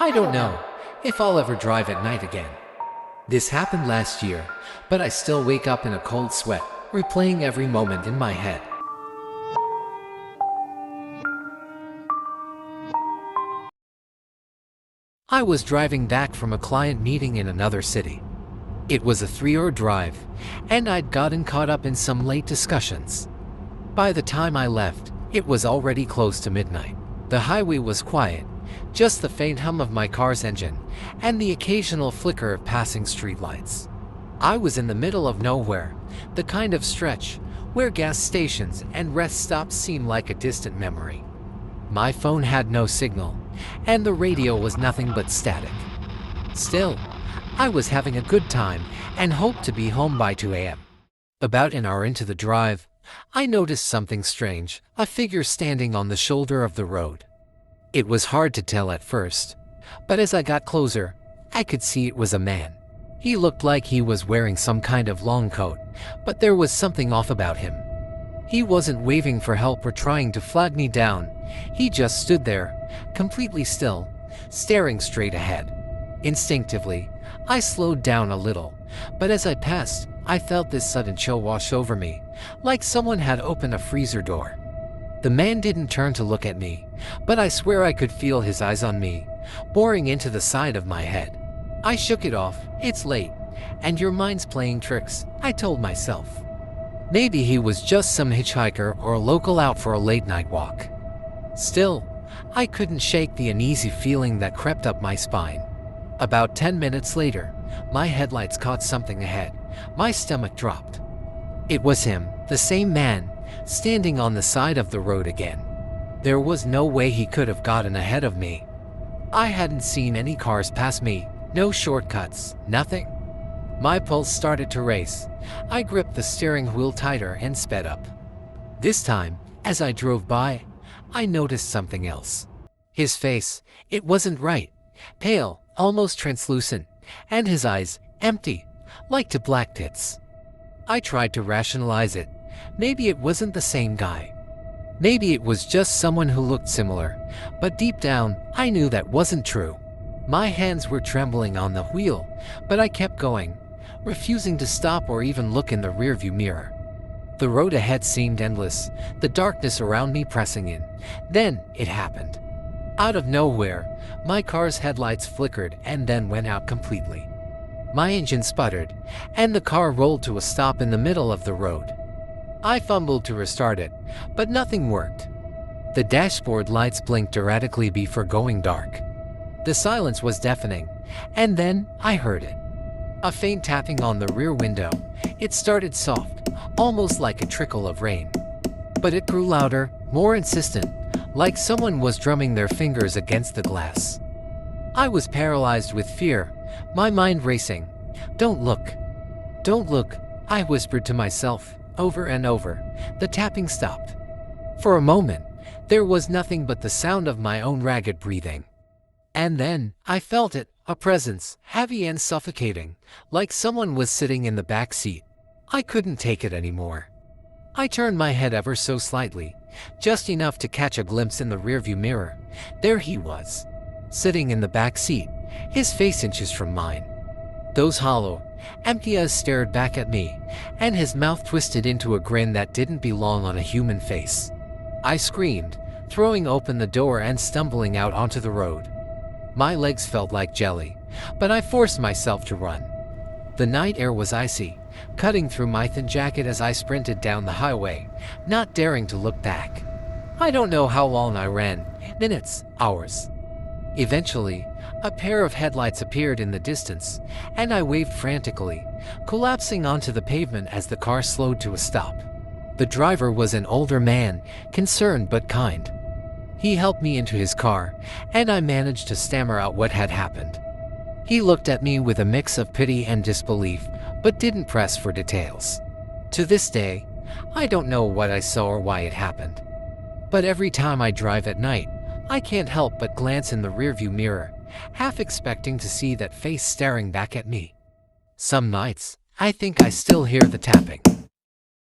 I don't know if I'll ever drive at night again. This happened last year, but I still wake up in a cold sweat, replaying every moment in my head. I was driving back from a client meeting in another city. It was a 3-hour drive, and I'd gotten caught up in some late discussions. By the time I left, it was already close to midnight. The highway was quiet, just the faint hum of my car's engine and the occasional flicker of passing streetlights. I was in the middle of nowhere, the kind of stretch where gas stations and rest stops seem like a distant memory. My phone had no signal, and the radio was nothing but static. Still, I was having a good time and hoped to be home by 2 a.m. About an hour into the drive, I noticed something strange, a figure standing on the shoulder of the road. It was hard to tell at first, but as I got closer, I could see it was a man. He looked like he was wearing some kind of long coat, but there was something off about him. He wasn't waving for help or trying to flag me down. He just stood there, completely still, staring straight ahead. Instinctively, I slowed down a little, but as I passed, I felt this sudden chill wash over me, like someone had opened a freezer door. The man didn't turn to look at me, but I swear I could feel his eyes on me, boring into the side of my head. I shook it off. It's late, and your mind's playing tricks, I told myself. Maybe he was just some hitchhiker or a local out for a late-night walk. Still, I couldn't shake the uneasy feeling that crept up my spine. About 10 minutes later, my headlights caught something ahead. My stomach dropped. It was him, the same man, standing on the side of the road again. There was no way he could have gotten ahead of me. I hadn't seen any cars pass me, no shortcuts, nothing. My pulse started to race. I gripped the steering wheel tighter and sped up. This time, as I drove by, I noticed something else. His face, it wasn't right. Pale, almost translucent, and his eyes, empty, like two black pits. I tried to rationalize it. Maybe it wasn't the same guy. Maybe it was just someone who looked similar, but deep down, I knew that wasn't true. My hands were trembling on the wheel, but I kept going, refusing to stop or even look in the rearview mirror. The road ahead seemed endless, the darkness around me pressing in. Then it happened. Out of nowhere, my car's headlights flickered and then went out completely. My engine sputtered, and the car rolled to a stop in the middle of the road. I fumbled to restart it, but nothing worked. The dashboard lights blinked erratically before going dark. The silence was deafening, and then I heard it. A faint tapping on the rear window. It started soft, almost like a trickle of rain. But it grew louder, more insistent, like someone was drumming their fingers against the glass. I was paralyzed with fear, my mind racing. "Don't look. Don't look," I whispered to myself, over and over. The tapping stopped. For a moment, there was nothing but the sound of my own ragged breathing. And then, I felt it, a presence, heavy and suffocating, like someone was sitting in the back seat. I couldn't take it anymore. I turned my head ever so slightly, just enough to catch a glimpse in the rearview mirror. There he was, sitting in the back seat, his face inches from mine. Those hollow, empty eyes stared back at me, and his mouth twisted into a grin that didn't belong on a human face. I screamed, throwing open the door and stumbling out onto the road. My legs felt like jelly, but I forced myself to run. The night air was icy, cutting through my thin jacket as I sprinted down the highway, not daring to look back. I don't know how long I ran, minutes, hours. Eventually, a pair of headlights appeared in the distance, and I waved frantically, collapsing onto the pavement as the car slowed to a stop. The driver was an older man, concerned but kind. He helped me into his car, and I managed to stammer out what had happened. He looked at me with a mix of pity and disbelief, but didn't press for details. To this day, I don't know what I saw or why it happened. But every time I drive at night, I can't help but glance in the rearview mirror, half expecting to see that face staring back at me. Some nights, I think I still hear the tapping.